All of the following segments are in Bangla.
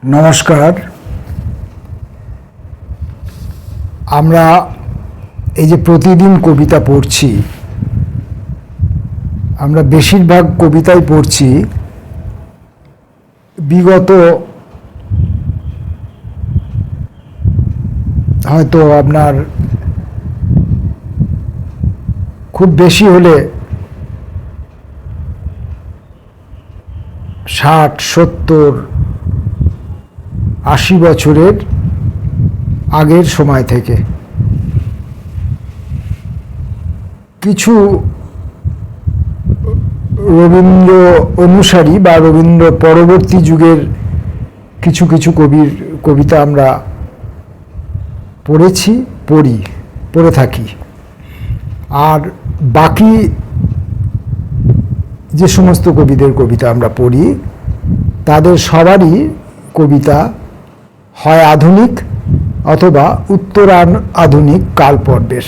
নমস্কার। আমরা এই যে প্রতিদিন কবিতা পড়ছি, আমরা বেশিরভাগ কবিতাই পড়ছি বিগত হয়তো আপনার খুব বেশি হলে 60, 70, 80 বছরের আগের সময় থেকে। কিছু রবীন্দ্র অনুসারী বা রবীন্দ্র পরবর্তী যুগের কিছু কিছু কবির কবিতা আমরা পড়ে থাকি। আর বাকি যে সমস্ত কবিদের কবিতা আমরা পড়ি, তাদের সবারই কবিতা হয় আধুনিক অথবা আধুনিক কালপর্বের,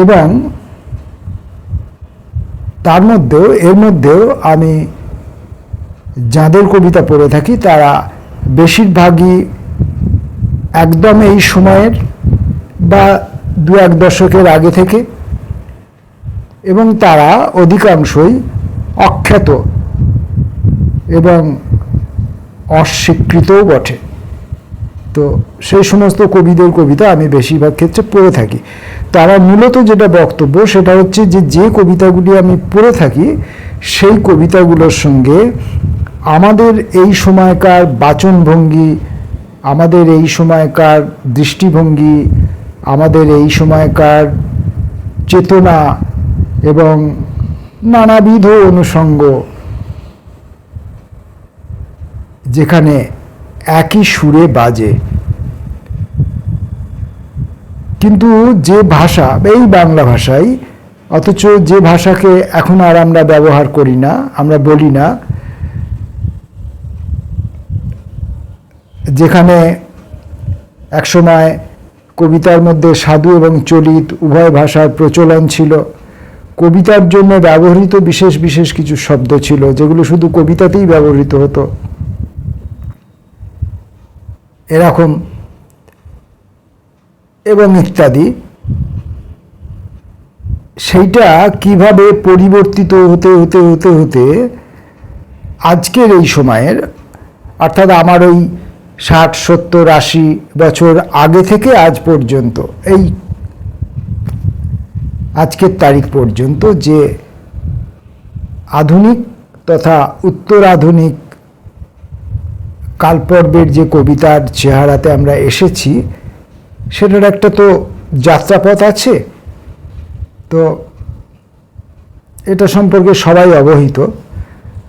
এবং এর মধ্যেও আমি যাদের কবিতা পড়ে থাকি তারা বেশিরভাগই একদম এই সময়ের বা 2-1 দশকের আগে থেকে, এবং তারা অধিকাংশই অখ্যাত এবং অস্বীকৃতও বটে। তো সেই সমস্ত কবিদের কবিতা আমি বেশিরভাগ ক্ষেত্রে পড়ে থাকি। তারা মূলত যেটা বক্তব্য সেটা হচ্ছে যে কবিতাগুলি আমি পড়ে থাকি সেই কবিতাগুলোর সঙ্গে আমাদের এই সময়কার বাচনভঙ্গি, আমাদের এই সময়কার দৃষ্টিভঙ্গি, আমাদের এই সময়কার চেতনা এবং নানাবিধ অনুষঙ্গ যেখানে একই সুরে বাজে, কিন্তু যে ভাষা, এই বাংলা ভাষাই, অথচ যে ভাষাকে এখন আর আমরা ব্যবহার করি না, আমরা বলি না, যেখানে একসময় কবিতার মধ্যে সাধু এবং চলিত উভয় ভাষার প্রচলন ছিল, কবিতার জন্য ব্যবহৃত বিশেষ বিশেষ কিছু শব্দ ছিল যেগুলো শুধু কবিতাতেই ব্যবহৃত হতো, এরকম এবং ইত্যাদি। সেইটা কিভাবে পরিবর্তিত হতে হতে হতে হতে আজকের এই সময়ের, অর্থাৎ আমার ওই 60, 70, 80 বছর আগে থেকে আজ পর্যন্ত, এই আজকের তারিখ পর্যন্ত যে আধুনিক তথা উত্তরাধুনিক কালপর্বের যে কবিতার চেহারাতে আমরা এসেছি, সেটার একটা তো যাত্রাপথ আছে। তো এটা সম্পর্কে সবাই অবহিত।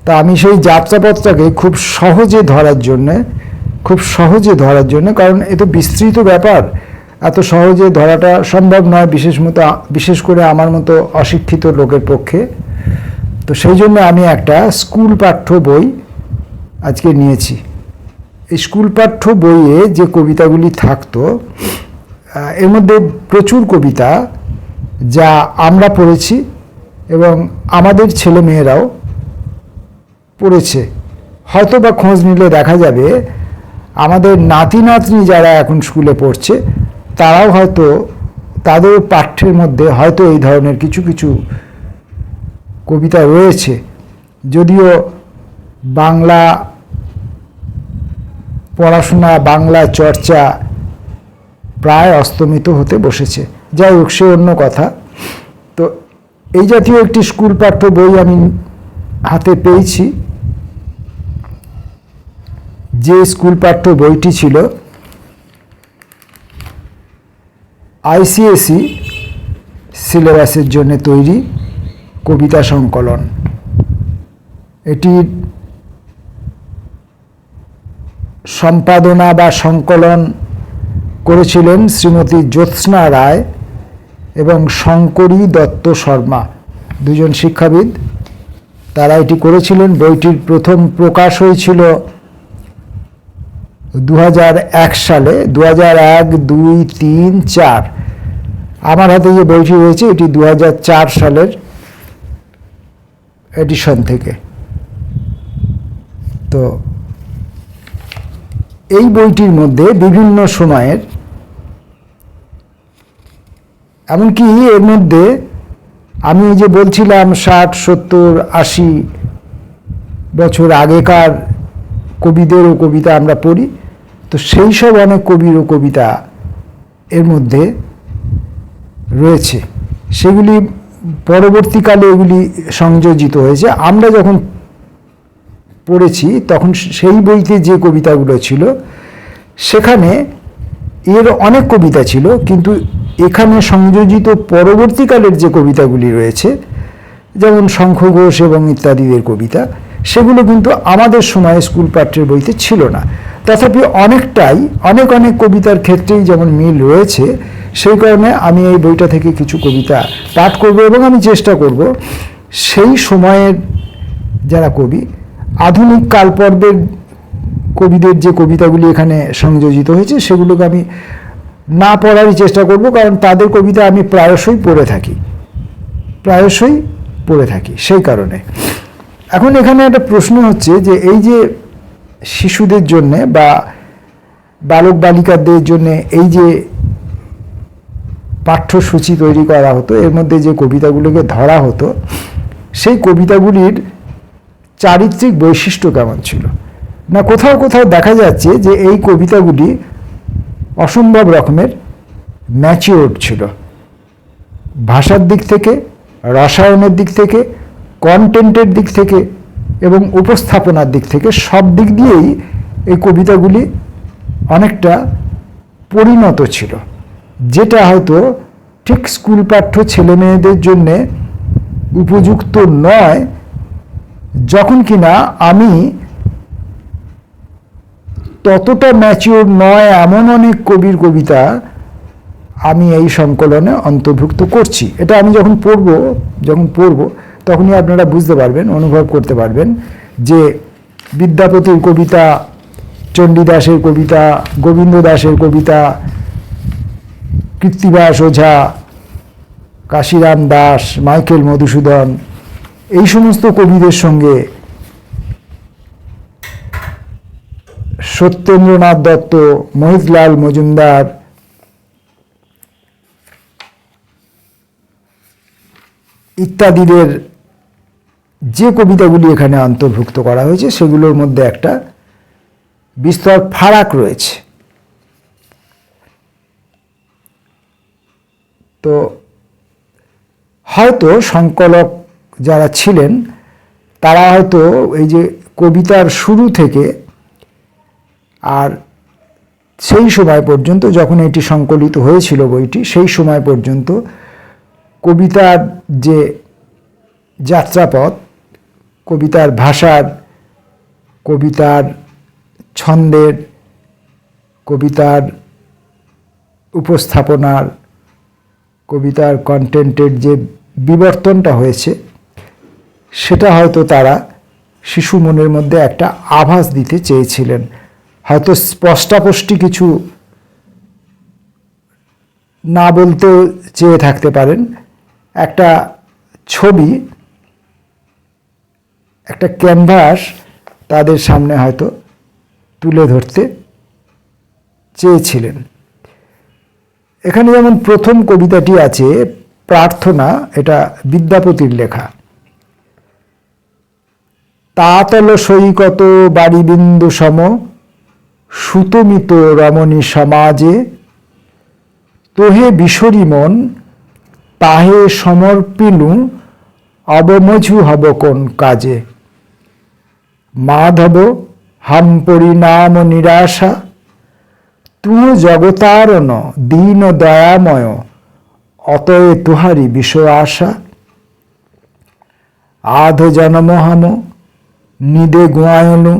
তা আমি সেই যাত্রাপথটাকে খুব সহজে ধরার জন্য, কারণ এ তো বিস্তৃত ব্যাপার, এত সহজে ধরাটা সম্ভব নয়, বিশেষ করে আমার মতো অশিক্ষিত লোকের পক্ষে। তো সেই জন্য আমি একটা স্কুল পাঠ্য বই আজকে নিয়েছি। এই স্কুল পাঠ্য বইয়ে যে কবিতাগুলি থাকতো, এর মধ্যে প্রচুর কবিতা যা আমরা পড়েছি এবং আমাদের ছেলে মেয়েরাও পড়েছে। হয়তো বা খোঁজ নিলে দেখা যাবে আমাদের নাতি নাতনি যারা এখন স্কুলে পড়ছে তারাও হয়তো তাদের পাঠ্যের মধ্যে হয়তো এই ধরনের কিছু কিছু কবিতা রয়েছে, যদিও বাংলা পড়াশোনা, বাংলা চর্চা প্রায় অস্তমিত হতে বসেছে। যাই হোক, সে অন্য কথা। তো এই জাতীয় একটি স্কুল পাঠ্য বই আমি হাতে পেয়েছি, যে স্কুল পাঠ্য বইটি ছিল ICSE সিলেবাসের জন্য তৈরি কবিতা সংকলন। এটির সম্পাদনা বা সংকলন করেছিলেন শ্রীমতী জ্যোৎস্না রায় এবং শঙ্করী দত্ত শর্মা, দুজন শিক্ষাবিদ। তারা এটি করেছিলেন। বইটির প্রথম প্রকাশ হয়েছিল 2001 সালে, 2001, 2, 3, 4। আমার হাতে যে বইটি রয়েছে এটি 2004 সালের এডিশন থেকে। তো এই বইটির মধ্যে বিভিন্ন সময়ের, এমনকি এর মধ্যে আমি যে বলছিলাম 60, 70, 80 বছর আগেকার কবিদেরও কবিতা আমরা পড়ি, তো সেই সব অনেক কবিরও কবিতা এর মধ্যে রয়েছে। সেগুলি পরবর্তীকালে এগুলি সংযোজিত হয়েছে। আমরা যখন পড়েছি তখন সেই বইতে যে কবিতাগুলো ছিল সেখানে এর অনেক কবিতা ছিল, কিন্তু এখানে সংযোজিত পরবর্তীকালের যে কবিতাগুলি রয়েছে, যেমন শঙ্খ ঘোষ এবং ইত্যাদিদের কবিতা, সেগুলো কিন্তু আমাদের সময়ে স্কুল পাঠ্যের বইতে ছিল না। তথাপি অনেক কবিতার ক্ষেত্রেই যেমন মিল রয়েছে, সেই কারণে আমি এই বইটা থেকে কিছু কবিতা পাঠ করব এবং আমি চেষ্টা করব সেই সময়ের যারা কবি, আধুনিক কালপর্বের কবিদের যে কবিতাগুলি এখানে সংযোজিত হয়েছে সেগুলোকে আমি না পড়ারই চেষ্টা করব, কারণ তাদের কবিতা আমি প্রায়শই পড়ে থাকি সেই কারণে। এখন এখানে একটা প্রশ্ন হচ্ছে যে এই যে শিশুদের জন্যে বা বালক বালিকাদের জন্যে এই যে পাঠ্যসূচি তৈরি করা হতো, এর মধ্যে যে কবিতাগুলোকে ধরা হতো, সেই কবিতাগুলির চারিত্রিক বৈশিষ্ট্য কেমন ছিল না। কোথাও দেখা যাচ্ছে যে এই কবিতাগুলি অসম্ভব রকমের ম্যাচিওর ছিল, ভাষার দিক থেকে, রসায়নের দিক থেকে, কন্টেন্টের দিক থেকে এবং উপস্থাপনার দিক থেকে, সব দিক দিয়েই এই কবিতাগুলি অনেকটা পরিণত ছিল, যেটা হয়তো ঠিক স্কুল পাঠ্য ছেলে মেয়েদের জন্যে উপযুক্ত নয়। যখন কিনা আমি ততটা ম্যাচিওর নয় এমন অনেক কবির কবিতা আমি এই সংকলনে অন্তর্ভুক্ত করছি। এটা আমি যখন পড়ব তখনই আপনারা বুঝতে পারবেন, অনুভব করতে পারবেন যে বিদ্যাপতির কবিতা, চণ্ডীদাসের কবিতা, গোবিন্দ দাসের কবিতা, কৃত্তিবাস ওঝা, কাশিরাম দাস, মাইকেল মধুসূদন, এই সমস্ত কবিদের সঙ্গে সত্যেন্দ্রনাথ দত্ত, মোহিতলাল মজুমদার, ইত্যাদিদের যে কবিতাগুলি এখানে অন্তর্ভুক্ত করা হয়েছে সেগুলোর মধ্যে একটা বিস্তর ফারাক রয়েছে। তো হয়তো সংকলক যারা ছিলেন তারা হয়তো এই যে কবিতার শুরু থেকে আর সেই সময় পর্যন্ত, যখন এটি সংকলিত হয়েছিল বইটি, সেই সময় পর্যন্ত কবিতার যে যাত্রাপথ, কবিতার ভাষার, কবিতার ছন্দের, কবিতার উপস্থাপনার, কবিতার কন্টেন্টের যে বিবর্তনটা হয়েছে, সেটা হয়তো তারা শিশু মনের মধ্যে একটা আভাস দিতে চেয়েছিলেন। হয়তো স্পষ্টাস্পষ্টি কিছু না বলতেও চেয়ে থাকতে পারেন, একটা ছবি, একটা ক্যানভাস তাদের সামনে হয়তো তুলে ধরতে চেয়েছিলেন। এখানে যেমন প্রথম কবিতাটি আছে প্রার্থনা, এটা বিদ্যাপতির লেখা। তাতল সৈকত বাড়িবিন্দু সম সুতমিত রমণী সমাজে, তোহে বিশরী মন তাহে সমর্পিনু অবমঝু হব কোন কাজে। মাধব হাম পরিণাম নিরাশা তুহ জগতারণ দীন দয়াময় অতএ তুহারি বিষয় আশা। আধ জন্ম হাম নিদে গোয়ায়নু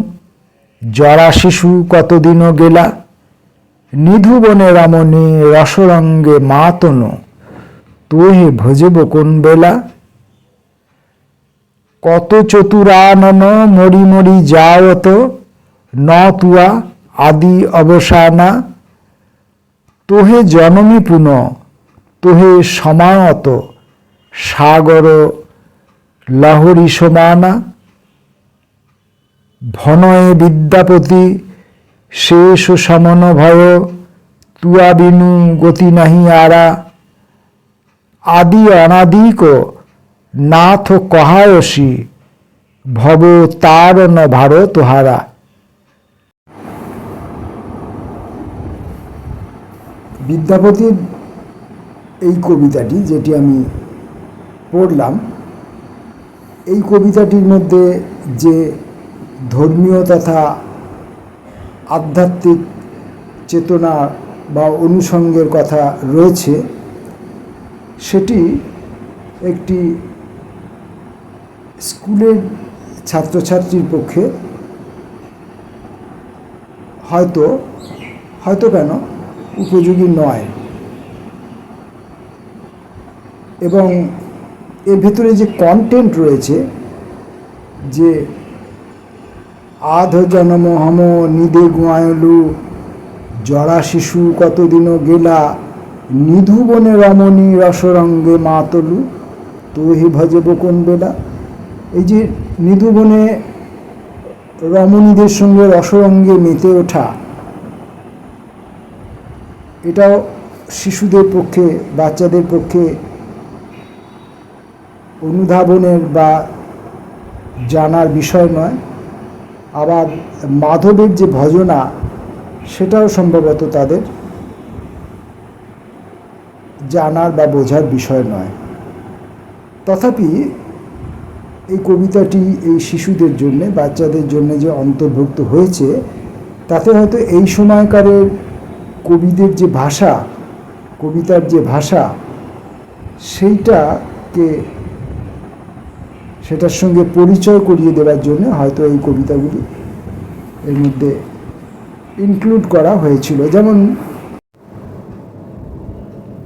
জরা শিশু কতদিন গেলা। নিধুবনে রমণী রসরঙ্গে মাতনু তোহে ভজব কোন বেলা। কত চতুরানন মরি মরি যাওত ন তুয়া আদি অবসানা। তোহে জনমী পুন তোহে সমায়ত সাগর লহরী সমানা। ভনয়ে বিদ্যাপতি শেষ সমন ভয় তুয়া বিনু গতি নাহি আরা আদি অনাদিক নাথ কহায়সী ভব তার ন ভার তোহারা। বিদ্যাপতির এই কবিতাটি যেটি আমি পড়লাম, এই কবিতাটির মধ্যে যে ধর্মীয় তথা আধ্যাত্মিক চেতনা বা অনুষঙ্গের কথা রয়েছে, সেটি একটি স্কুলের ছাত্রছাত্রীর পক্ষে হয়তো কেন উপযোগী নয়। এবং এর ভেতরে যে কন্টেন্ট রয়েছে, যে আধ জনম হম নিদে গুয়ায়লু জরা শিশু কতদিন গেলা নিধু বনে রমণী রসরঙ্গে মাতলু তোহি ভজে বকুন বেলা। এই যে নিধু বনে রমণীদের সঙ্গে রসরঙ্গে মেতে ওঠা, এটাও শিশুদের পক্ষে, বাচ্চাদের পক্ষে অনুধাবনের বা জানার বিষয় নয়। আবার মাধবের যে ভজনা, সেটাও সম্ভবত তাদের জানার বা বোঝার বিষয় নয়। তথাপি এই কবিতাটি এই শিশুদের জন্য, বাচ্চাদের জন্য যে অন্তর্ভুক্ত হয়েছে, তাতে হয়তো এই সময়কারের কবিদের যে ভাষা, কবিতার যে ভাষা, সেটার সঙ্গে পরিচয় করিয়ে দেওয়ার জন্য হয়তো এই কবিতাগুলি এর মধ্যে ইনক্লুড করা হয়েছিল। যেমন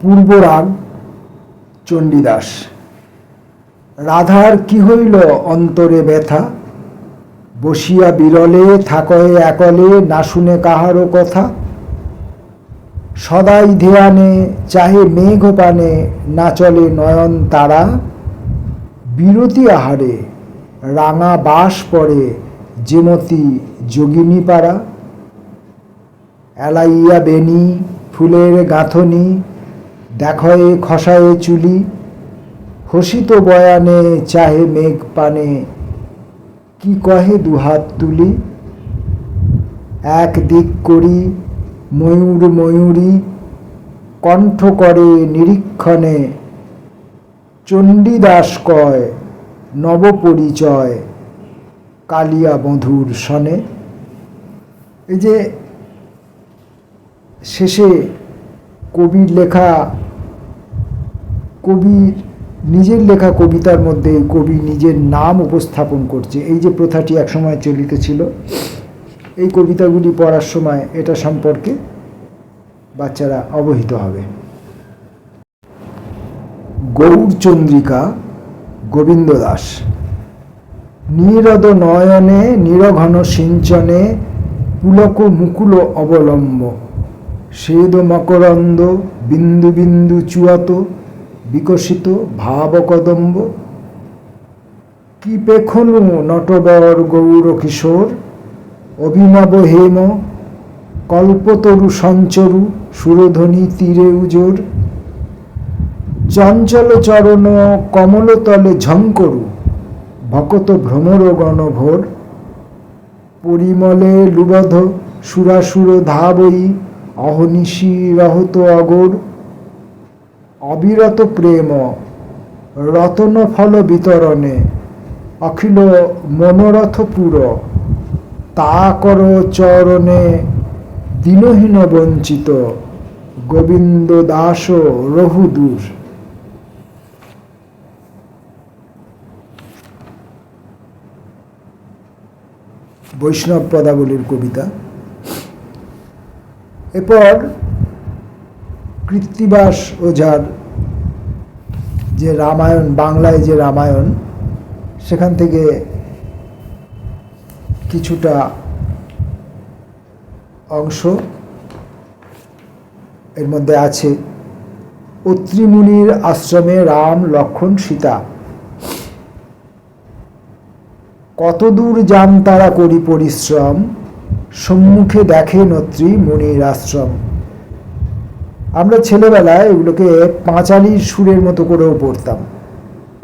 পূর্বরাগ চণ্ডীদাস। রাধার কি হইল অন্তরে ব্যথা, বসিয়া বিরলে থাকয়ে একলে না শুনে কাহারও কথা, সদাই ধ্যানে চাহে মেঘ পানে না চলে নয়ন তারা, বিরতি আহারে রাঙা বাস পড়ে যেমতি যোগিনী পাড়া, এলাইয়া বেনি ফুলের গাঁথনি দেখয়ে খসায়ে চুলি, হসিত বয়ানে চাহে মেঘ পানে কি কহে দুহাত তুলি, এক দিক করি ময়ূর ময়ূরী কণ্ঠ করে নিরীক্ষণে, চণ্ডীদাস কয় নবপরিচয় কালিয়া বধূর সনে। এই যে শেষে কবির নিজের লেখা কবিতার মধ্যে কবি নিজের নাম উপস্থাপন করছে, এই যে প্রথাটি একসময় চলিত ছিল, এই কবিতাগুলি পড়ার সময় এটা সম্পর্কে বাচ্চারা অবহিত হবে। গৌরচন্দ্রিকা গোবিন্দ দাস। নীরদ নয়নে নিরঘন সিঞ্চনে পুলক মুকুল অবলম্ব, শ্বেদ মকরন্দ বিন্দু বিন্দু চুয়াত বিকশিত ভাব কদম্ব, কি পেখনু নটবর গৌর কিশোর অভিনব হেম কল্পতরু সঞ্চরু সুরধ্বনি তীরে উজোর, চঞ্চল চরণ কমলতলে ঝঙ্করু ভকত ভ্রমর গণভোর, পরিমলে লুবধ সুরাসুর ধাবই অহনিশি রহত অগোর, অবিরত প্রেম রতন ফল বিতরণে অখিল মনোরথ পুর, তা কর চরণে দিনহীন বঞ্চিত গোবিন্দ দাস রহুদূর। বৈষ্ণব পদাবলীর কবিতা। এরপর কৃত্তিবাস ওঝার যে রামায়ণ, বাংলায় যে রামায়ণ, সেখান থেকে কিছুটা অংশ এর মধ্যে আছে। অত্রি মুনির আশ্রমে রাম লক্ষ্মণ সীতা, কতদূর যান তারা করি পরিশ্রম, সম্মুখে দেখে নত্রী মুনির আশ্রম। আমরা ছেলেবেলায় এগুলোকে পাঁচালির সুরের মতো করেও পড়তাম।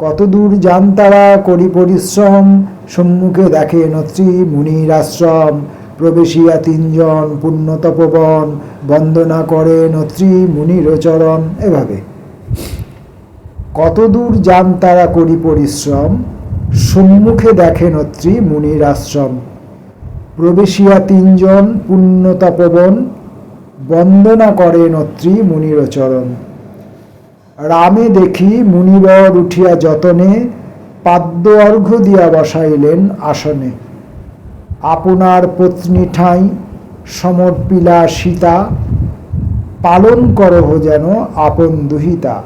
কত দূর যান তারা করি পরিশ্রম, সম্মুখে দেখে নত্রী মুনির আশ্রম, প্রবেশিয়া তিনজন পুণ্য তপবন, বন্দনা করে নত্রী মুনির চরণ। এভাবে কত দূর যান তারা করি পরিশ্রম, সম্মুখে দেখে নত্রী মুনির আশ্রম, প্রবেশিয়া তিনজন পুণ্য তপবন, বন্দনা করে নত্রী মুনির চরণ। রামে দেখি মুনিবর উঠিয়া যতনে, পাদ্য অর্ঘ্য দিয়া বসাইলেন আসনে। আপনার পত্নী ঠাঁই সমর্পিলা সীতা, পালন করহ যেন আপন দুহিতা।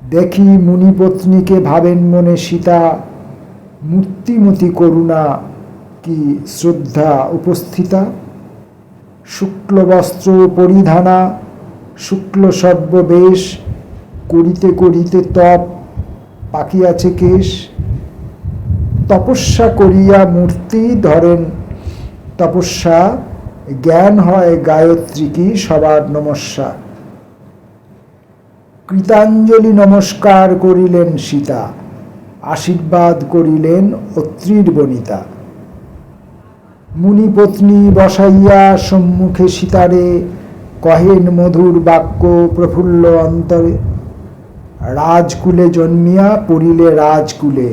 দেখি মুনিপত্নীকে ভাবেন মনে সীতা, মূর্তিমতি করুণা কি শ্রদ্ধা উপস্থিতা। শুক্ল বস্ত্র পরিধানা শুক্ল সর্ববেশ, করিতে করিতে তপ পাকিয়াছে কেশ। তপস্যা করিয়া মূর্তি ধরেন তপস্যা, জ্ঞান হয় গায়ত্রী কি সবার নমস্যা। কৃতাঞ্জলি নমস্কার করিলেন সীতা, আশীর্বাদ করিলেন অত্রির বনিতা। মুনিপত্নী বসাইয়া সম্মুখে সীতারে, কহেন মধুর বাক্য প্রফুল্ল অন্তরে। রাজকুলে জন্মিয়া পড়িলে রাজকুলে,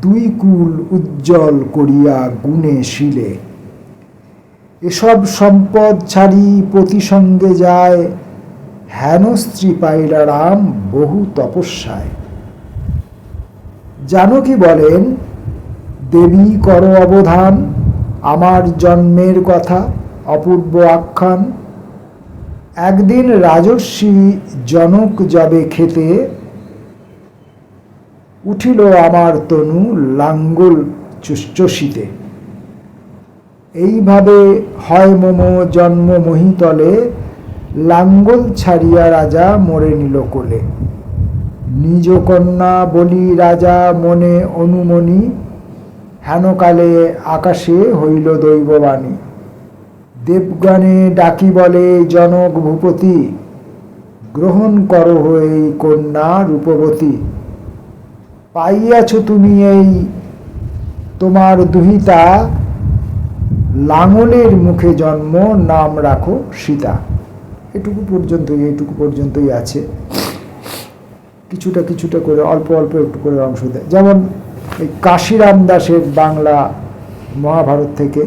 দুই কুল উজ্জ্বল করিয়া গুণে শিলে। এসব সম্পদ ছাড়ি পতি সঙ্গে যায়, হেন স্ত্রী পাইলা রাম বহু তপস্যায়। জানকী বলেন, দেবী কর অবধান, আমার জন্মের কথা অপূর্ব আখ্যান। একদিন রাজর্ষি জনক যাবে খেতে, উঠিল আমার তনু লাঙ্গল চষিতে। এইভাবে হয় মম জন্ম মহিতলে, লাঙ্গল ছাড়িয়া রাজা মরে নিল কোলে। নিজ কন্যা বলি রাজা মনে অনুমনি, হেনকালে আকাশে হইল দৈববাণী। দেবগণে ডাকি বলে জনক ভূপতি, গ্রহণ করো এই কন্যা রূপবতী। পাইয়াছ তুমি এই তোমার দুহিতা, লাঙলের মুখে জন্ম নাম রাখো সীতা। এইটুকু পর্যন্তই আছে। কিছুটা কিছুটা করে অল্প অল্প একটু করে অংশ দেয়। যেমন এই কাশিরাম দাসের বাংলা মহাভারত থেকে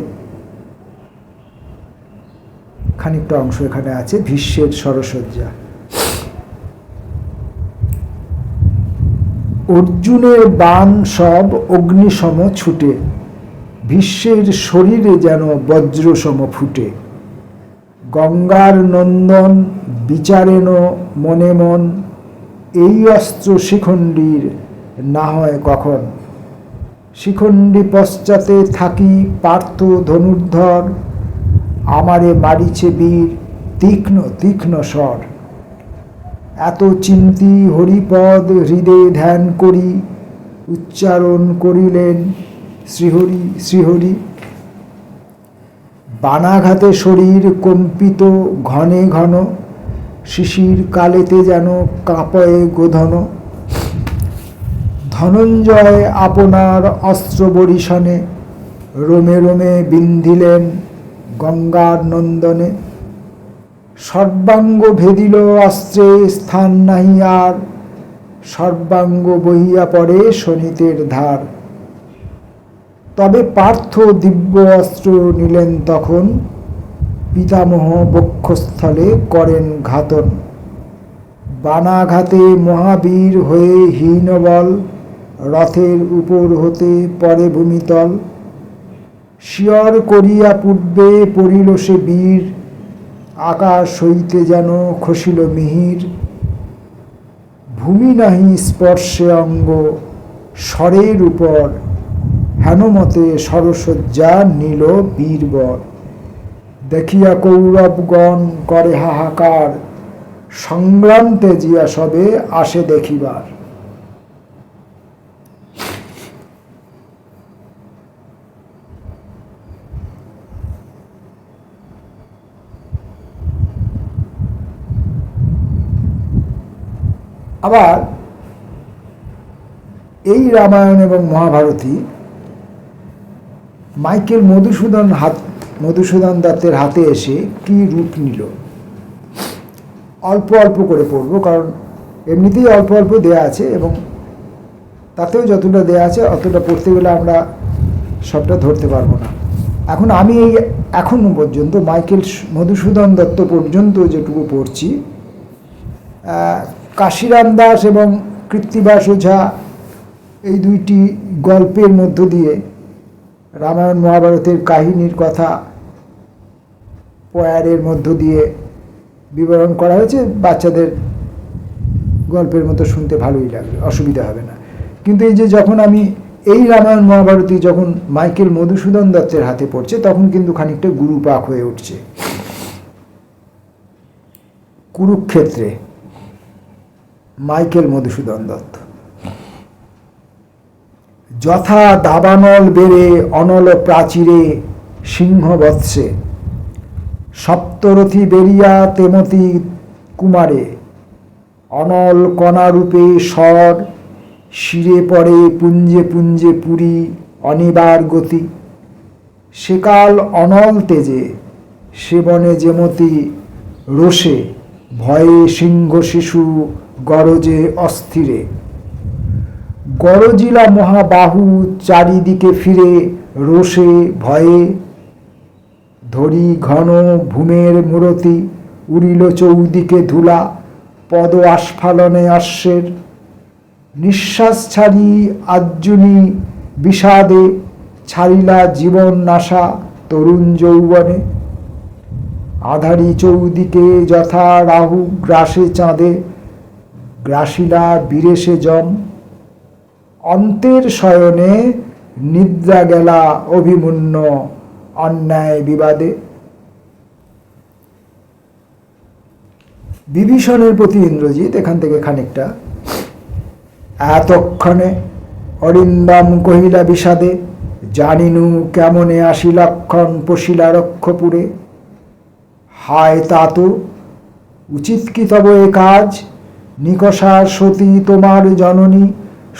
খানিকটা অংশ এখানে আছে। ভীষ্মের সরসজ্জা। অর্জুনের বাণ সব অগ্নিসম ছুটে, ভীষ্মের শরীরে যেন বজ্রসম ফুটে। গঙ্গার নন্দন বিচারেন মনে মন, এই অস্ত্র শিখণ্ডীর না হয় কখন। শিখণ্ডী পশ্চাতে থাকি পার্থ ধনুর্ধর, আমারে মারিছে বীর তীক্ষ্ণ তীক্ষ্ণ স্বর। এত চিন্তি হরিপদ হৃদয়ে ধ্যান করি, উচ্চারণ করিলেন শ্রীহরি শ্রীহরি। বানাঘাতে শরীর কম্পিত ঘনে ঘন, শিশির কালেতে যেন কাঁপয়ে গোধন। ধনঞ্জয় আপনার অস্ত্র বরিশনে, রোমে রোমে বিন্ধিলেন গঙ্গার নন্দনে। সর্বাঙ্গ ভেদিল অস্ত্রে স্থান নাহি আর, সর্বাঙ্গ বহিয়া পড়ে শোণিতের ধার। তবে পার্থ দিব্য অস্ত্র নিলেন তখন, পিতামহ বক্ষস্থলে করেন ঘাতন। বানাঘাতে মহাবীর হয়ে হীনবল, রথের উপর হতে পরে ভূমিতল। শিয়র করিয়া পূর্বে পড়িল সে বীর, আকাশ হইতে যেন খসিল মিহির। ভূমি নাহি স্পর্শে অঙ্গ স্বরের উপর, হেনমতে সরসজ্জা নীল বীরবর। দেখিয়া কৌরবগণ করে হাহাকার, সংগ্রাম তেজিয়া সবে আসে দেখিবার। আবার এই রামায়ণ এবং মহাভারতী মাইকেল মধুসূদন দত্তের হাতে এসে কি রূপ নিল, অল্প অল্প করে পড়ব, কারণ এমনিতেই অল্প অল্প দেয়া আছে এবং তাতেও যতটা দেয়া আছে অতটা পড়তে গেলে আমরা সবটা ধরতে পারবো না। এখন আমি এই এখনো পর্যন্ত মাইকেল মধুসূদন দত্ত পর্যন্ত যেটুকু পড়ছি, কাশিরাম দাস এবং কৃত্তিবাস ওঝা এই দুইটি গল্পের মধ্য দিয়ে রামায়ণ মহাভারতের কাহিনীর কথা পয়ারের মধ্য দিয়ে বিবরণ করা হয়েছে। বাচ্চাদের গল্পের মতো শুনতে ভালোই লাগবে, অসুবিধা হবে না। কিন্তু এই যে যখন আমি এই রামায়ণ মহাভারতী যখন মাইকেল মধুসূদন দত্তের হাতে পড়ছে, তখন কিন্তু খানিকটা গুরুপাক হয়ে উঠছে। কুরুক্ষেত্রে মাইকেল মধুসূদন দত্ত, যথা দাবানল বেড়ে অনল প্রাচীরে সিংহ বৎসে, সপ্তরথী বেরিয়া তেমতি কুমারে, অনল কণারূপে স্বর শিরে পড়ে পুঞ্জে পুঞ্জে পুরী অনিবার গতি, সেকাল অনল তেজে সেবনে যেমতি রোষে, ভয়ে সিংহ শিশু গরজে অস্থিরে, গরজিলা মহাবাহু চারিদিকে ফিরে রোষে ভয়ে, ধরি ঘন ভূমের মূরতি উড়িল চৌদিকে ধুলা, পদ আস্ফালনে অশ্বের, নিঃশ্বাস ছাড়ি আর্জুনী বিষাদে, ছাড়িলা জীবন নাশা তরুণ যৌবনে, আধারি চৌদিকে যথা রাহু গ্রাসে চাঁদে, গ্রাসিলা বীরেশে যম, অন্তের শয়নে নিদ্রা গেলা অভিমন্য অন্যায় বিবাদে। বিভীষণের প্রতি ইন্দ্রজিৎ এখান থেকে খানিকটা, এতক্ষণে অরিন্দম কহিলা বিষাদে, জানিনু কেমনে আসি লক্ষণ পশিলা রক্ষপুরে, হায় তাত উচিত কি তব এ কাজ, নিকষা সতী তোমার জননী,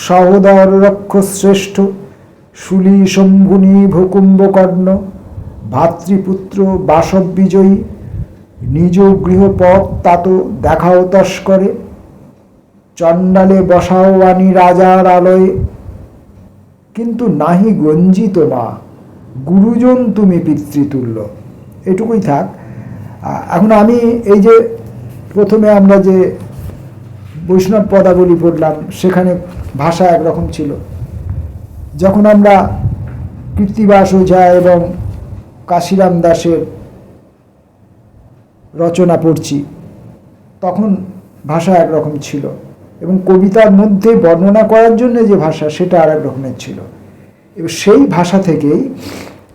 সহোদর রক্ষশ্রেষ্ঠ, শুলি শম্ভুনি ভকুম্ভকর্ণ, ভাতৃপুত্র বাসব বিজয়ী, নিজ গৃহপথ তাত দেখাও তস্করে, চণ্ডালে বসাও আনি রাজার আলয়ে, কিন্তু নাহি গঞ্জিত মা গুরুজন তুমি পিতৃতুল্য। এটুকুই থাক। এখন আমি এই যে প্রথমে আমরা যে বৈষ্ণব পদাবলী পড়লাম, সেখানে ভাষা একরকম ছিল। যখন আমরা কৃত্তিবাস ওঝা এবং কাশিরাম দাসের রচনা পড়ছি, তখন ভাষা একরকম ছিল এবং কবিতার মধ্যে বর্ণনা করার জন্য যে ভাষা, সেটা আর এক রকমের ছিল। এবং সেই ভাষা থেকেই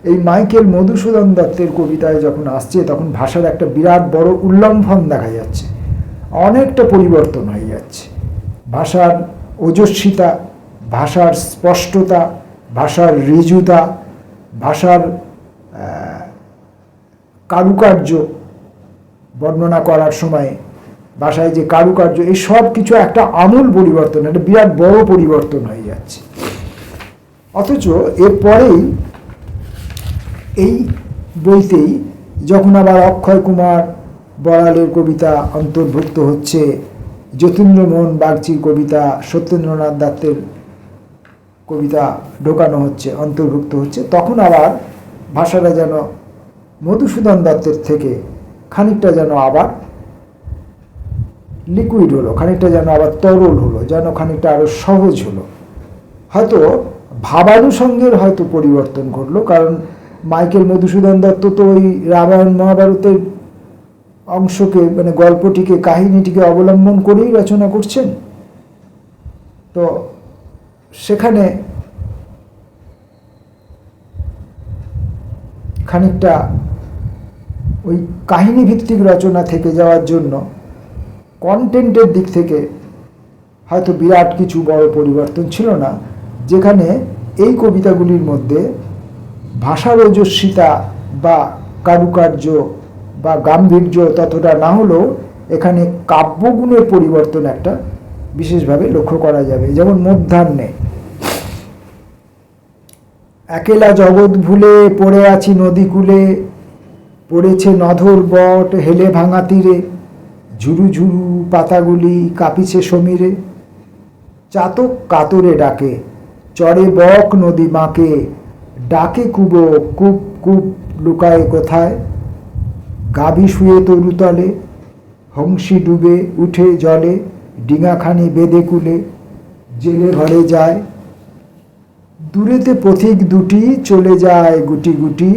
এই মাইকেল মধুসূদন দত্তের কবিতায় যখন আসছে, তখন ভাষার একটা বিরাট বড় উল্লম্ফন দেখা যাচ্ছে, অনেকটা পরিবর্তন হয়ে যাচ্ছে। ভাষার ওজস্বিতা, ভাষার স্পষ্টতা, ভাষার ঋজুতা, ভাষার কারুকার্য বর্ণনা করার সময় ভাষায় যে কারুকার্য, এই সব কিছু একটা আমূল পরিবর্তন, একটা বিরাট বড় পরিবর্তন হয়ে যাচ্ছে। অথচ এরপরেই এই বইতেই যখন আবার অক্ষয় কুমার বড়ালের কবিতা অন্তর্ভুক্ত হচ্ছে, যতীন্দ্রমোহন বাগচির কবিতা, সত্যেন্দ্রনাথ দত্তের কবিতা ঢোকানো হচ্ছে, অন্তর্ভুক্ত হচ্ছে, তখন আবার ভাষাটা যেন মধুসূদন দত্তের থেকে খানিকটা যেন আবার লিকুইড হলো, খানিকটা যেন আবার তরল হলো, যেন খানিকটা আরো সহজ হলো। হয়তো ভাবানুষঙ্গের হয়তো পরিবর্তন ঘটলো, কারণ মাইকেল মধুসূদন দত্ত তো ওই রামায়ণ মহাভারতের অংশকে, মানে গল্পটিকে, কাহিনীটিকে অবলম্বন করেই রচনা করছেন। তো সেখানে খানিকটা ওই কাহিনী ভিত্তিক রচনা থেকে যাওয়ার জন্য কন্টেন্টের দিক থেকে হয়তো বিরাট কিছু বড় পরিবর্তন ছিল না, যেখানে এই কবিতাগুলির মধ্যে ভাষার ওজস্বিতা বা কারুকার্য বা গাম্ভীর্য ততটা না হলেও এখানে কাব্যগুণের পরিবর্তন একটা বিশেষভাবে লক্ষ্য করা যাবে। যেমন মধ্যাহ্নে, একেলা জগৎ ভুলে পড়ে আছি নদীকূলে, পড়েছে নধর বট হেলে ভাঙা তীরে, ঝুরু ঝুরু পাতাগুলি কাঁপিছে সমীরে, চাতক কাতরে ডাকে, চড়ে বক নদী বাঁকে, ডাকে কুবো কূপ কূপ লুকায় কোথায়, গাভী শুয়ে তরুতলে, হংসী ডুবে উঠে জলে, ডিঙাখানি বেঁধে কুলে, জেলে ঘরে যায়, দূরেতে পথিক দুটি চলে যায় গুটি গুটি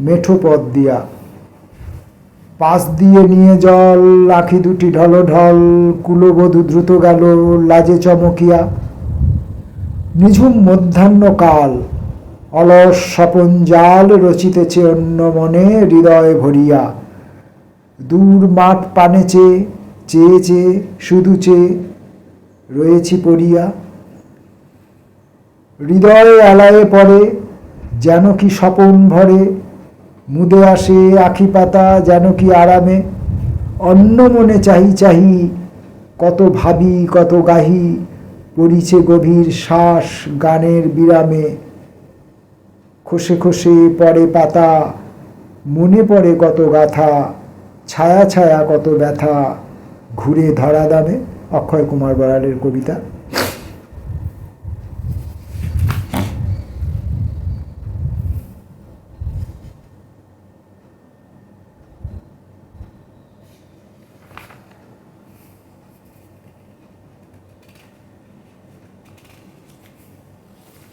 মেঠো পথ দিয়া, পাশ দিয়ে নিয়ে জল আখি দুটি ঢলঢল, কুলবধূ দ্রুত গেল লাজে চমকিয়া, নিঝুম মধ্যাহ্নকাল অলস স্বপন জাল রচিতেছে অন্য মনে হৃদয় ভরিয়া, দূর মাঠ পানে চেয়ে চেয়ে চেয়ে শুধু চেয়ে রয়েছি পড়িয়া, হৃদয়ে আলায়ে পড়ে যেন কি স্বপন ভরে, মুদে আসে আখি পাতা যেন কি আরামে, অন্য মনে চাহি চাহি কত ভাবি কত গাহি, পড়িছে গভীর শ্বাস গানের বিরামে, খসে খসে পড়ে পাতা মনে পড়ে কত গাথা, ছায়া ছায়া কত ব্যথা ঘুরে ধরা দামে। অক্ষয় কুমার বড়ালের কবিতা।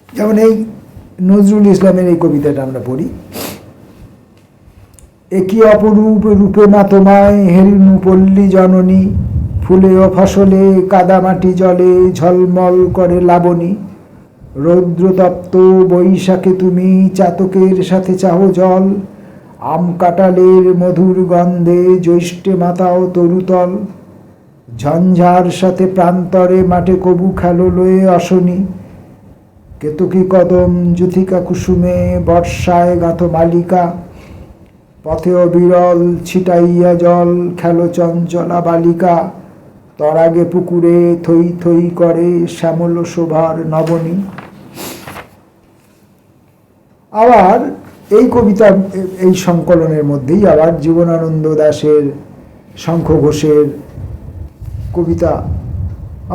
যেমন এই নজরুল ইসলামের এই কবিতাটা আমরা পড়ি, একই অপরূপ রূপে মা তোমায় হেরিনু পল্লী জননী, ফুলে ও ফসলে কাদামাটি জলে ঝলমল করে লাবণী, রৌদ্রতপ্ত বৈশাখে তুমি চাতকের সাথে চাহ জল, আম কাঁঠালের মধুর গন্ধে জ্যৈষ্ঠে মাতাও তরুতল, ঝঞ্ঝার সাথে প্রান্তরে মাঠে কবু খেলো লয়ে অশনি, কেতকী কদম যুথিকা কুসুমে বর্ষায় গাঁথ মালিকা, পথে অবিরল ছিটাইয়া জল খেলো চঞ্চলা বালিকা, তরাগে পুকুরে থই থই করে শ্যামল শোভার নবনী। আবার এই কবিতা এই সংকলনের মধ্যেই আবার জীবনানন্দ দাশের, শঙ্খ ঘোষের কবিতা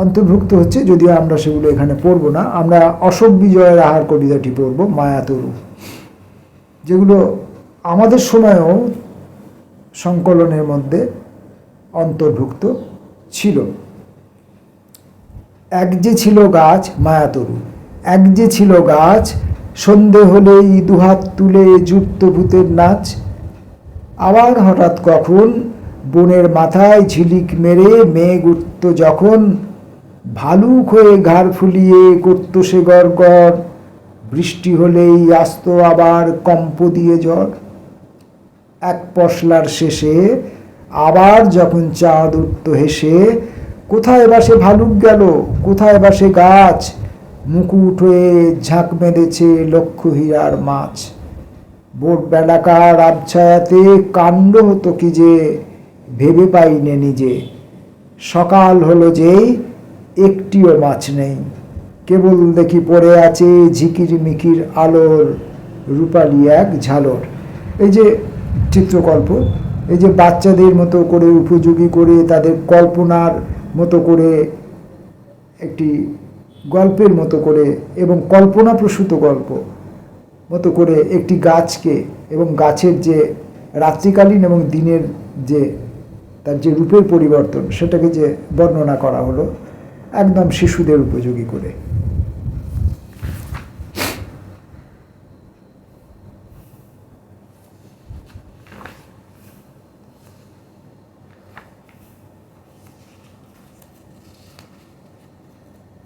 অন্তর্ভুক্ত হচ্ছে, যদিও আমরা সেগুলো এখানে পড়ব না। আমরা অশোক বিজয় রাহার কবিতাটি পড়ব, মায়াতরু, যেগুলো আমাদের সময়েও সংকলনের মধ্যে অন্তর্ভুক্ত ছিল। এক যে ছিল গাছ, মায়াতরু, এক যে ছিল গাছ, সন্ধে হলেই দুহাত তুলে যুক্ত ভূতের নাচ, আবার হঠাৎ কখন বনের মাথায় ঝিলিক মেরে মেঘ উঠত যখন, ভালুক হয়ে ঘাড় ফুলিয়ে করত সে গড়গড়, বৃষ্টি হলেই আসত আবার কম্প দিয়ে ঝড়, এক পশলার শেষে আবার যখন চাঁদ উঠত হেসে, কোথায় বা সে ভালুক গেল, কোথায় বা সে গাছ, মুকুট হয়ে ঝাঁক বেঁধেছে লক্ষ হীরার মাছ, ভোর বেলাকার আবছায়াতে কাণ্ড হতো কি যে ভেবে পাইনে নিজে, সকাল হলো যেই একটিও মাছ নেই, কেবল দেখি পড়ে আছে ঝিকির মিকির আলোর রূপালি এক ঝালর। এই যে চিত্রকল্প, এই যে বাচ্চাদের মতো করে উপযোগী করে তাদের কল্পনার মতো করে একটি গল্পের মতো করে এবং কল্পনাপ্রসূত গল্প মতো করে একটি গাছকে এবং গাছের যে রাত্রিকালীন এবং দিনের যে তার যে রূপের পরিবর্তন, সেটাকে যে বর্ণনা করা হলো একদম শিশুদের উপযোগী করে।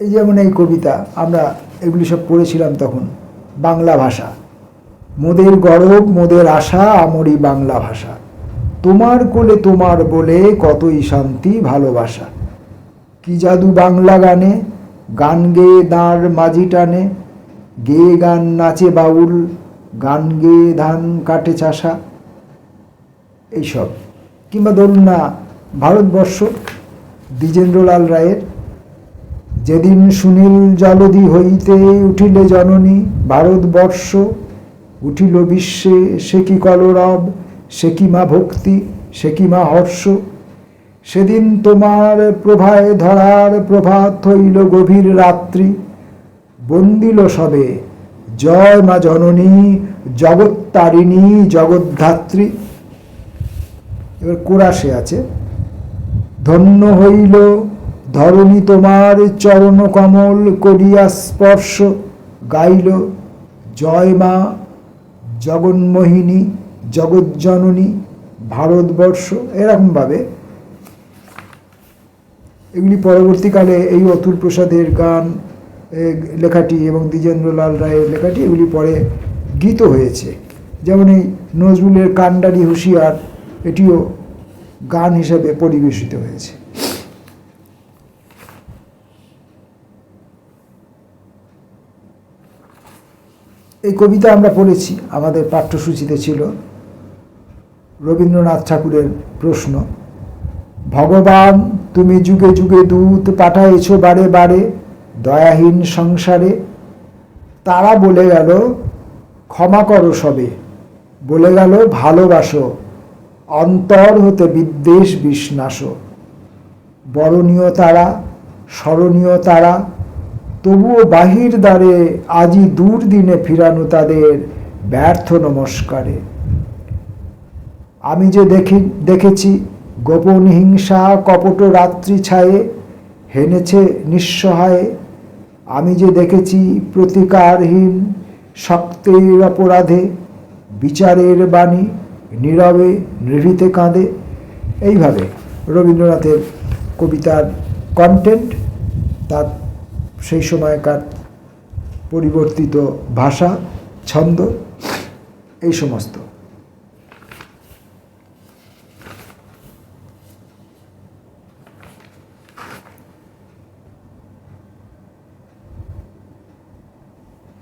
এই যেমন এই কবিতা আমরা এগুলি সব পড়েছিলাম তখন, বাংলা ভাষা, মোদের গরব মোদের আশা আমরি বাংলা ভাষা, তোমার কোলে তোমার বলে কতই শান্তি ভালোবাসা, কি জাদু বাংলা গানে, গান গেয়ে দাঁড় মাঝি টানে, গেয়ে গান নাচে বাউল, গান গেয়ে ধান কাটে চাষা, এইসব। কিংবা ধরুন না ভারতবর্ষ, দ্বিজেন্দ্রলাল রায়ের যেদিন সুনীল জলধি হইতে উঠিলে জননী ভারতবর্ষ, উঠিল বিশ্বে সে কি কলরব, সে কি মা ভক্তি, সে কি মা হর্ষ। সেদিন তোমার প্রভায় ধরার প্রভাত হইল গভীর রাত্রি, বন্দিল সবে জয় মা জননী জগত্তারিণী জগদ্ধাত্রী। এবার কোরাসে আছে, ধন্য হইল ধরণী তোমার চরণ কমল করিয়া স্পর্শ, গাইল জয় মা জগন্মোহিনী জগজ্জননী ভারতবর্ষ। এরকমভাবে এগুলি পরবর্তীকালে এই অতুল প্রসাদের গান লেখাটি এবং দ্বিজেন্দ্রলাল রায়ের লেখাটি এগুলি পরে গীত হয়েছে। যেমন এই নজরুলের কান্ডারি হুঁশিয়ার, এটিও গান হিসাবে পরিবেশিত হয়েছে। এই কবিতা আমরা পড়েছি, আমাদের পাঠ্যসূচিতে ছিল। রবীন্দ্রনাথ ঠাকুরের প্রশ্ন, ভগবান তুমি যুগে যুগে দূত পাঠাইছ বারে বারে দয়াহীন সংসারে, তারা বলে গেল ক্ষমা করো সবে, বলে গেল ভালোবাসো, অন্তর হতে বিদ্বেষ বিষ্ণাস। বরণীয় তারা স্মরণীয় তারা, তবুও বাহির দ্বারে আজি দুর্দিনে ফিরানো তাদের ব্যর্থ নমস্কারে। আমি যে দেখেছি গোপন হিংসা কপট রাত্রি ছায়ে হেনেছে নিঃসহায়ে, আমি যে দেখেছি প্রতিকারহীন শক্তের অপরাধে বিচারের বাণী নীরবে নিভৃতে কাঁদে। এইভাবে রবীন্দ্রনাথের কবিতার কন্টেন্ট, তার সেই সময়কার পরিবর্তিত ভাষা ছন্দ, এই সমস্ত।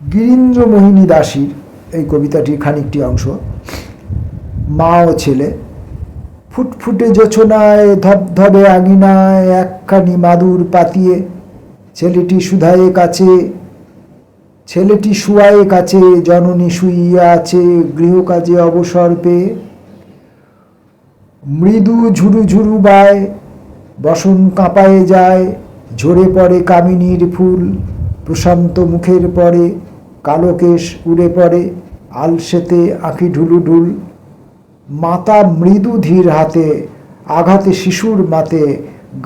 গিরীন্দ্র মোহিনী দাসীর এই কবিতাটির খানিকটি অংশ। মা ও ছেলে, ফুটফুটে জোছনায় ধবধবে আঙিনায় একখানি মাদুর পাতিয়ে ছেলেটি সুধায়ে কাছে, ছেলেটি শুয়ায়ে কাছে, জননী শুইয়া আছে গৃহকাজে অবসর পেয়ে। মৃদু ঝুরু ঝুরু বায়, বসন কাঁপায়ে যায়, ঝরে পড়ে কামিনীর ফুল, প্রশান্ত মুখের পরে কালো কেশ উড়ে পড়ে, আলসেতে আঁখি ঢুলু ঢুল। মাতা মৃদু ধীর হাতে আঘাতে শিশুর মাতে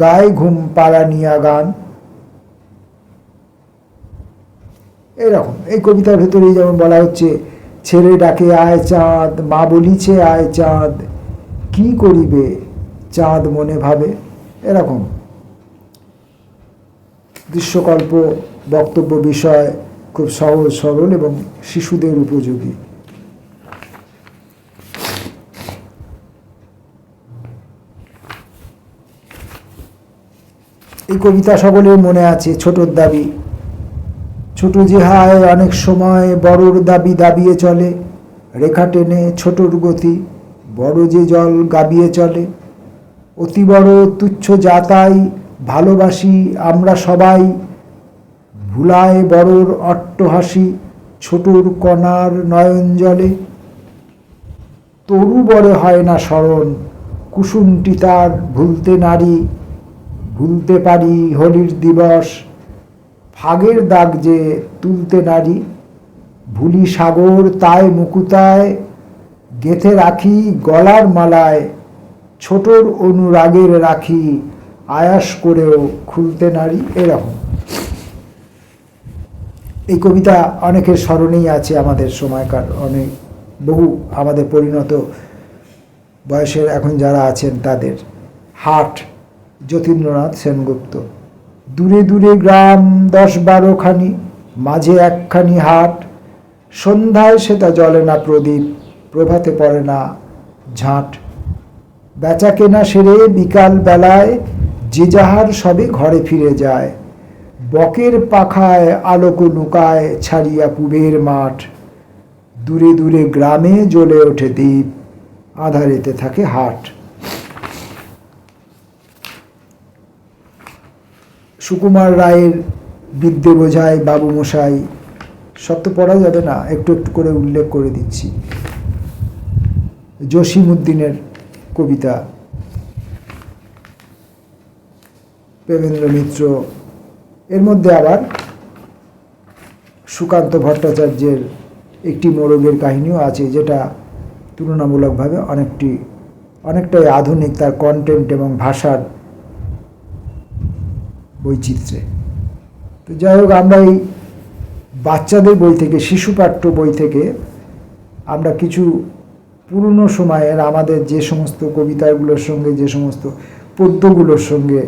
গায়ে ঘুম পাড়ানিয়া গান। এরকম এই কবিতার ভেতরেই যেমন বলা হচ্ছে, ছেলে ডাকে আয় চাঁদ, মা বলিছে আয় চাঁদ, কি করিবে চাঁদ মনে ভাবে। এরকম দৃশ্যকল্প বক্তব্য বিষয় খুব সহজ সরল এবং শিশুদের উপযোগী। এই কবিতা সকলের মনে আছে। ছোটর দাবি, ছোট যে হায় অনেক সময় বড়র দাবি দাবিয়ে চলে, রেখা টেনে ছোটর গতি বড় যে জল গাবিয়ে চলে। অতি বড় তুচ্ছ যাতাই ভালোবাসি আমরা সবাই, ভুলায় বড়র অট্টহাসি ছোটর কণার নয়ন জলে। তরু বড় হয় না স্মরণ কুসুমটি তার ভুলতে নারী, ভুলতে পারি হোলির দিবস ফাগের দাগ যে তুলতে নারী। ভুলি সাগর তাই মুকুতায় গেঁথে রাখি গলার মালায়, ছোটর অনুরাগের রাখি আয়াস করেও খুলতে নারী। এরকম এই কবিতা অনেকের স্মরণেই আছে, আমাদের সময়কার অনেক বহু আমাদের পরিণত বয়সের এখন যারা আছেন তাদের। হাট, যতীন্দ্রনাথ সেনগুপ্ত। দূরে দূরে গ্রাম 10-12 খানি, মাঝে একখানি হাট, সন্ধ্যায় সেটা জ্বলে না প্রদীপ, প্রভাতে পড়ে না ঝাঁট। বেচা কেনা সেরে বিকাল বেলায় যে যাহার সবে ঘরে ফিরে যায়, বকের পাখায় আলোক লুকায় ছাড়িয়া পুবের মাঠ। দূরে দূরে গ্রামে জ্বলে ওঠে দ্বীপ, আঁধারেতে থাকে হাট। সুকুমার রায়ের বিদ্যে বোঝায় বাবু মশাই, সব তো পড়া যাবে না, একটু একটু করে উল্লেখ করে দিচ্ছি। জসিমউদ্দিনের কবিতা, প্রেমেন্দ্র মিত্র, এর মধ্যে আবার সুকান্ত ভট্টাচার্যের একটি মোরগের কাহিনীও আছে, যেটা তুলনামূলকভাবে অনেকটাই আধুনিক তার কন্টেন্ট এবং ভাষার বৈচিত্র্যে। তো যাই হোক, আমরা এই বাচ্চাদের বই থেকে, শিশু পাঠ্য বই থেকে আমরা কিছু পুরনো সময়ের আমাদের যে সমস্ত কবিতাগুলোর সঙ্গে, যে সমস্ত পদ্যগুলোর সঙ্গে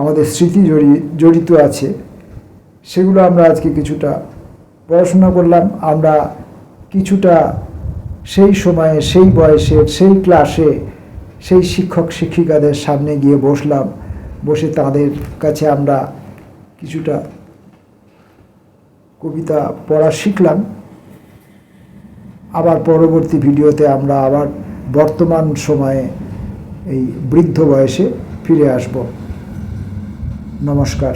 আমাদের স্মৃতি জড়িত আছে, সেগুলো আমরা আজকে কিছুটা পড়াশোনা করলাম। আমরা কিছুটা সেই সময়ে, সেই বয়সের, সেই ক্লাসে, সেই শিক্ষক শিক্ষিকাদের সামনে গিয়ে বসলাম, বসে তাদের কাছে আমরা কিছুটা কবিতা পড়া শিখলাম। আবার পরবর্তী ভিডিওতে আমরা আবার বর্তমান সময়ে এই বৃদ্ধ বয়সে ফিরে আসব। নমস্কার।